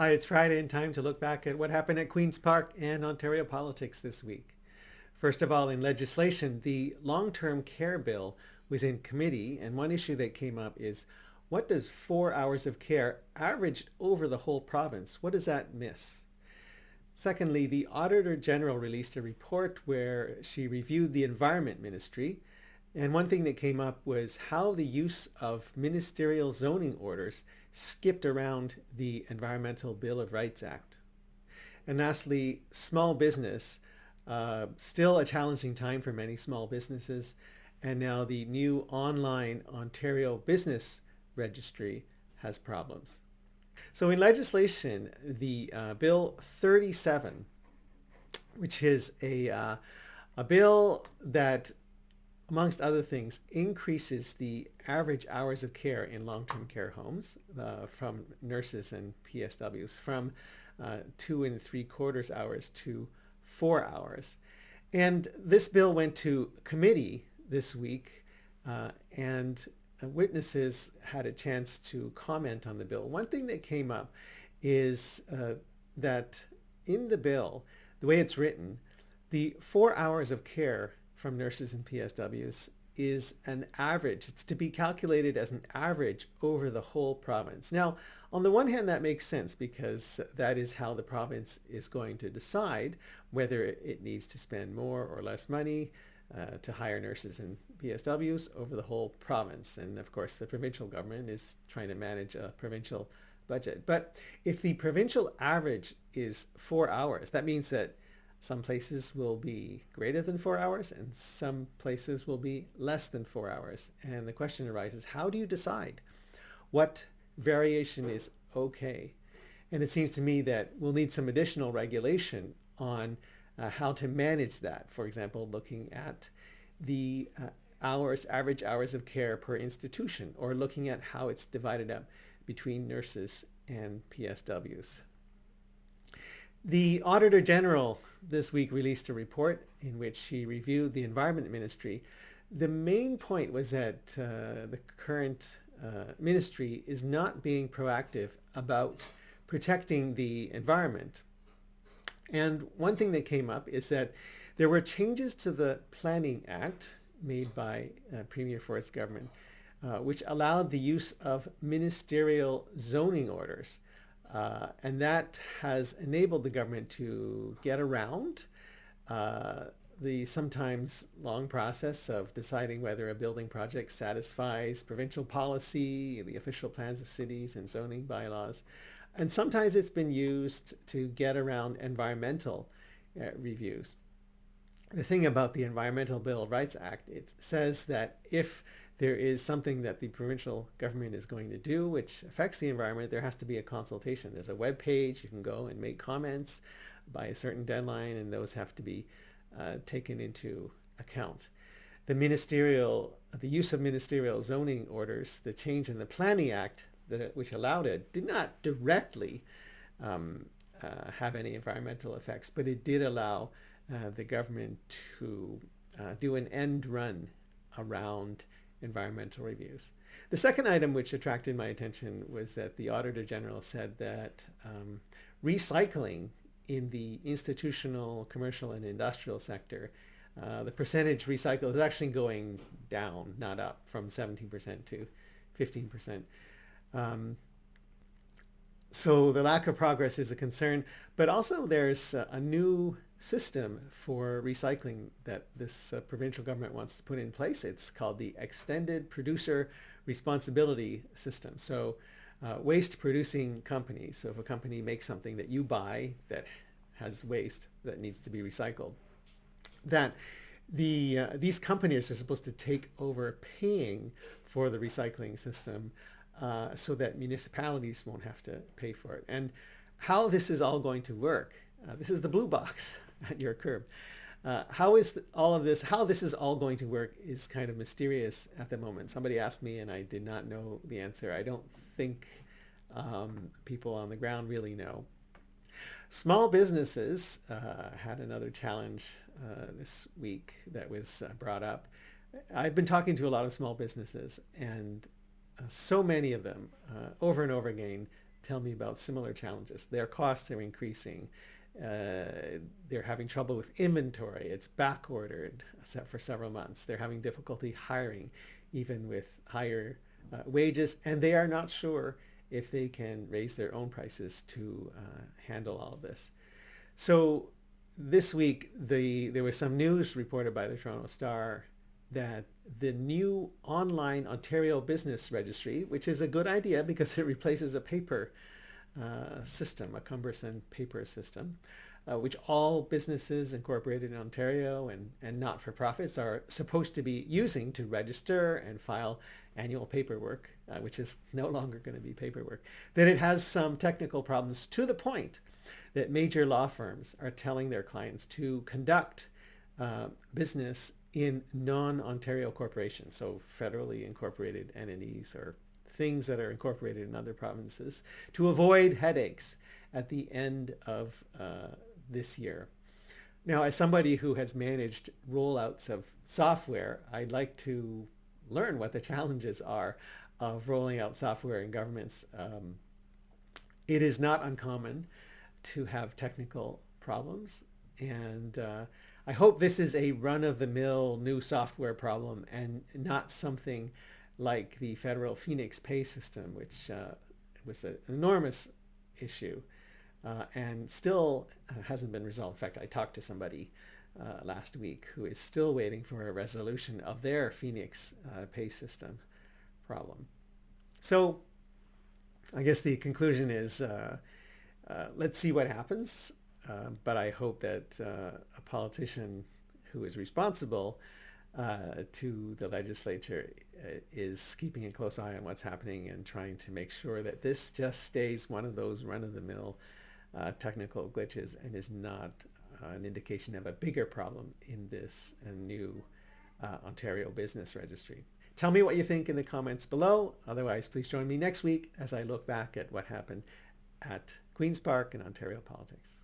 Hi, it's Friday and time to look back at what happened at Queen's Park and Ontario politics this week. First of all, in legislation, the long-term care bill was in committee, and one issue that came up is what does 4 hours of care averaged over the whole province? What does that miss? Secondly, the Auditor General released a report where she reviewed the Environment Ministry, and one thing that came up was how the use of Ministerial Zoning Orders skipped around the Environmental Bill of Rights Act. And lastly, small business, still a challenging time for many small businesses, and now the new online Ontario Business Registry has problems. So in legislation, the Bill 37, which is a bill that, amongst other things, increases the average hours of care in long-term care homes from nurses and PSWs from 2.75 hours to 4 hours. And this bill went to committee this week, and witnesses had a chance to comment on the bill. One thing that came up is that in the bill, the way it's written, the 4 hours of care from nurses and PSWs is an average. It's to be calculated as an average over the whole province. Now, on the one hand, that makes sense because that is how the province is going to decide whether it needs to spend more or less money to hire nurses and PSWs over the whole province. And of course, the provincial government is trying to manage a provincial budget. But if the provincial average is 4 hours, that means that some places will be greater than 4 hours and some places will be less than 4 hours. And the question arises, how do you decide what variation is okay? And it seems to me that we'll need some additional regulation on how to manage that. For example, looking at the average hours of care per institution, or looking at how it's divided up between nurses and PSWs. The Auditor General this week released a report in which she reviewed the Environment Ministry. The main point was that the current ministry is not being proactive about protecting the environment. And one thing that came up is that there were changes to the Planning Act made by Premier Ford's government, which allowed the use of Ministerial Zoning Orders. And that has enabled the government to get around the sometimes long process of deciding whether a building project satisfies provincial policy, the official plans of cities and zoning bylaws. And sometimes it's been used to get around environmental reviews. The thing about the Environmental Bill of Rights Act, it says that if there is something that the provincial government is going to do which affects the environment, there has to be a consultation. There's a web page, you can go and make comments by a certain deadline, and those have to be taken into account. The use of Ministerial Zoning Orders, the change in the Planning Act which allowed it, did not directly have any environmental effects, but it did allow the government to do an end run around environmental reviews. The second item which attracted my attention was that the Auditor General said that recycling in the institutional, commercial, and industrial sector, the percentage recycled is actually going down, not up, from 17% to 15%. So the lack of progress is a concern, but also there's a new system for recycling that this provincial government wants to put in place. It's called the Extended Producer Responsibility System. So waste producing companies, so if a company makes something that you buy that has waste that needs to be recycled, that these companies are supposed to take over paying for the recycling system so that municipalities won't have to pay for it. And how this is all going to work, this is the blue box at your curb. How this is all going to work is kind of mysterious at the moment. Somebody asked me and I did not know the answer. I don't think people on the ground really know. Small businesses had another challenge this week that was brought up. I've been talking to a lot of small businesses, and so many of them over and over again tell me about similar challenges. Their costs are increasing. They're having trouble with inventory. It's back ordered for several months. They're having difficulty hiring, even with higher wages, and they are not sure if they can raise their own prices to handle all of this. So this week, there was some news reported by the Toronto Star that the new online Ontario Business Registry, which is a good idea because it replaces a paper system, a cumbersome paper system, which all businesses incorporated in Ontario and not-for-profits are supposed to be using to register and file annual paperwork, which is no longer going to be paperwork, that it has some technical problems to the point that major law firms are telling their clients to conduct business in non-Ontario corporations, so federally incorporated entities or things that are incorporated in other provinces, to avoid headaches at the end of this year. Now, as somebody who has managed rollouts of software, I'd like to learn what the challenges are of rolling out software in governments. It is not uncommon to have technical problems, and I hope this is a run-of-the-mill new software problem and not something like the federal Phoenix pay system, which was an enormous issue and still hasn't been resolved. In fact, I talked to somebody last week who is still waiting for a resolution of their Phoenix pay system problem. So I guess the conclusion is let's see what happens. But I hope that a politician who is responsible to the legislature is keeping a close eye on what's happening and trying to make sure that this just stays one of those run-of-the-mill technical glitches and is not an indication of a bigger problem in this new Ontario Business Registry. Tell me what you think in the comments below. Otherwise, please join me next week as I look back at what happened at Queen's Park in Ontario politics.